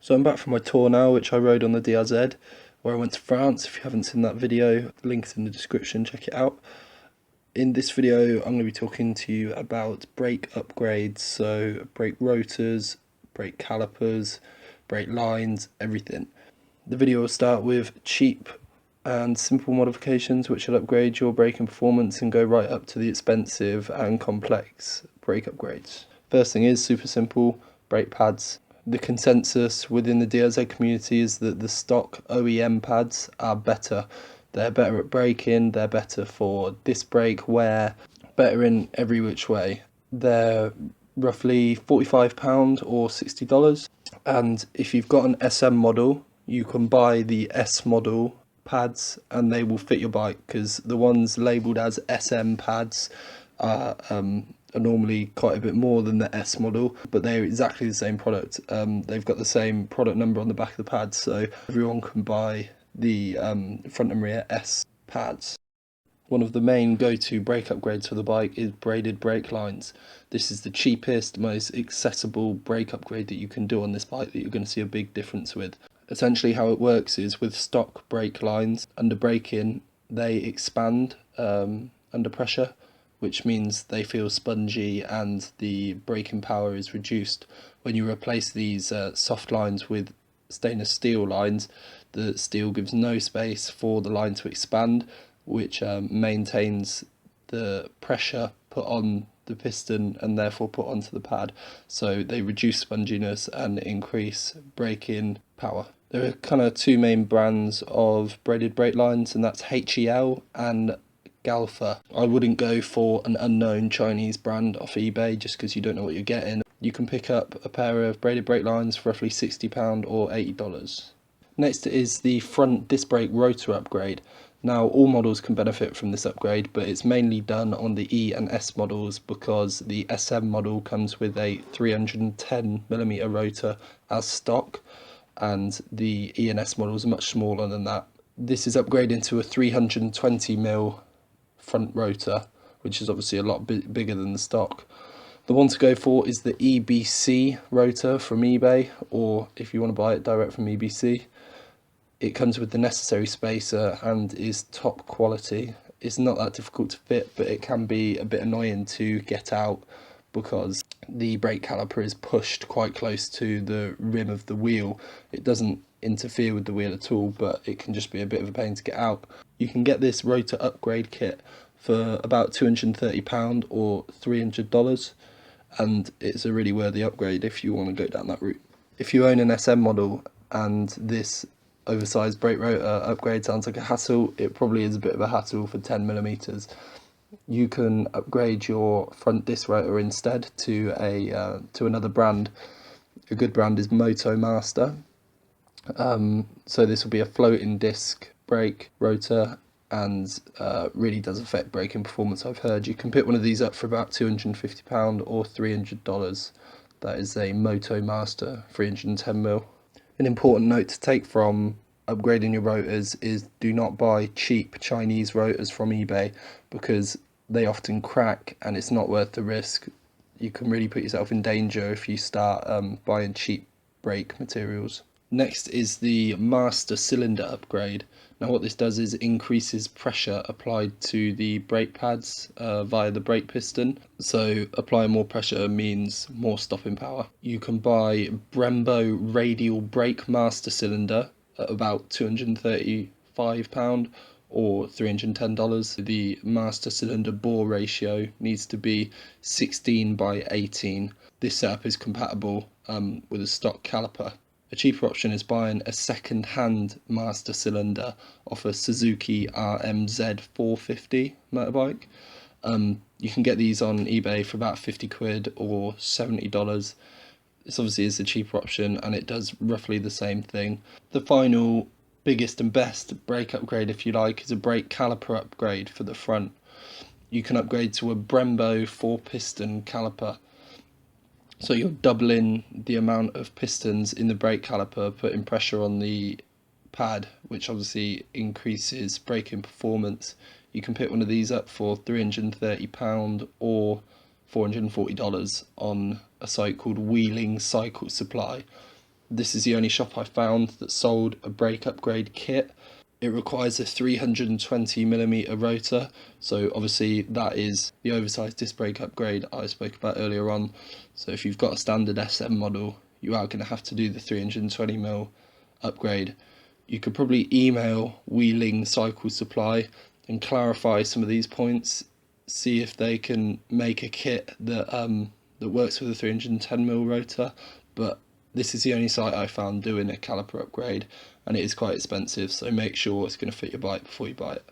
So I'm back from my tour now, which I rode on the DRZ, where I went to France. If you haven't seen that video, link's in the description, check it out. In this video, I'm going to be talking to you about brake upgrades, so brake rotors, brake calipers, brake lines, everything. The video will start with cheap and simple modifications which will upgrade your braking performance and go right up to the expensive and complex brake upgrades. First thing is super simple, brake pads. The consensus within the DRZ community is that the stock OEM pads are better. They're better at braking, they're better for disc brake wear, better in every which way. They're roughly £45 or $60. And if you've got an SM model, you can buy the S model pads and they will fit your bike, because the ones labelled as SM pads are normally quite a bit more than the S model, but they're exactly the same product. They've got the same product number on the back of the pads, so everyone can buy the front and rear S pads. One of the main go-to brake upgrades for the bike is braided brake lines. This is the cheapest, most accessible brake upgrade that you can do on this bike that you're going to see a big difference with. Essentially how it works is with stock brake lines, under braking they expand under pressure, which means they feel spongy and the braking power is reduced. When you replace these soft lines with stainless steel lines, the steel gives no space for the line to expand, which maintains the pressure put on the piston and therefore put onto the pad, so they reduce sponginess and increase braking power. There are kind of two main brands of braided brake lines, and that's HEL and Galfa. I wouldn't go for an unknown Chinese brand off eBay just because you don't know what you're getting. You can pick up a pair of braided brake lines for roughly £60 or $80. Next is the front disc brake rotor upgrade. Now all models can benefit from this upgrade, but it's mainly done on the E and S models because the SM model comes with a 310mm rotor as stock, and the E and S models are much smaller than that. This is upgraded to a 320mm front rotor, which is obviously a lot bigger than the stock. The one to go for is the EBC rotor from eBay, or if you want to buy it direct from EBC. It comes with the necessary spacer and is top quality. It's not that difficult to fit, but it can be a bit annoying to get out because the brake caliper is pushed quite close to the rim of the wheel. It doesn't interfere with the wheel at all, but it can just be a bit of a pain to get out. You can get this rotor upgrade kit for about £230 or $300, and it's a really worthy upgrade if you want to go down that route. If you own an SM model and this oversized brake rotor upgrade sounds like a hassle, it probably is a bit of a hassle for 10mm. You can upgrade your front disc rotor instead to another brand. A good brand is Moto Master. So this will be a floating disc brake rotor and really does affect braking performance, I've heard. You can pick one of these up for about £250 or $300. That is a Moto Master 310mm. An important note to take from upgrading your rotors is do not buy cheap Chinese rotors from eBay, because they often crack and it's not worth the risk. You can really put yourself in danger if you start buying cheap brake materials. Next is the master cylinder upgrade. Now what this does is increases pressure applied to the brake pads via the brake piston. So applying more pressure means more stopping power. You can buy Brembo radial brake master cylinder at about £235 or $310. The master cylinder bore ratio needs to be 16:18. This setup is compatible with a stock caliper. A cheaper option is buying a second-hand master cylinder off a Suzuki DRZ400 motorbike. You can get these on eBay for about 50 quid or $70. This obviously is a cheaper option and it does roughly the same thing. The final, biggest and best brake upgrade, if you like, is a brake caliper upgrade for the front. You can upgrade to a Brembo 4-piston caliper. So you're doubling the amount of pistons in the brake caliper, putting pressure on the pad, which obviously increases braking performance. You can pick one of these up for £330 or $440 on a site called Wheeling Cycle Supply. This is the only shop I found that sold a brake upgrade kit. It requires a 320mm rotor, so obviously that is the oversized disc brake upgrade I spoke about earlier on. So if you've got a standard SM model, you are going to have to do the 320mm upgrade. You could probably email Wheeling Cycle Supply and clarify some of these points, see if they can make a kit that that works with a 310mm rotor, but this is the only site I found doing a caliper upgrade, and it is quite expensive, so make sure it's going to fit your bike before you buy it.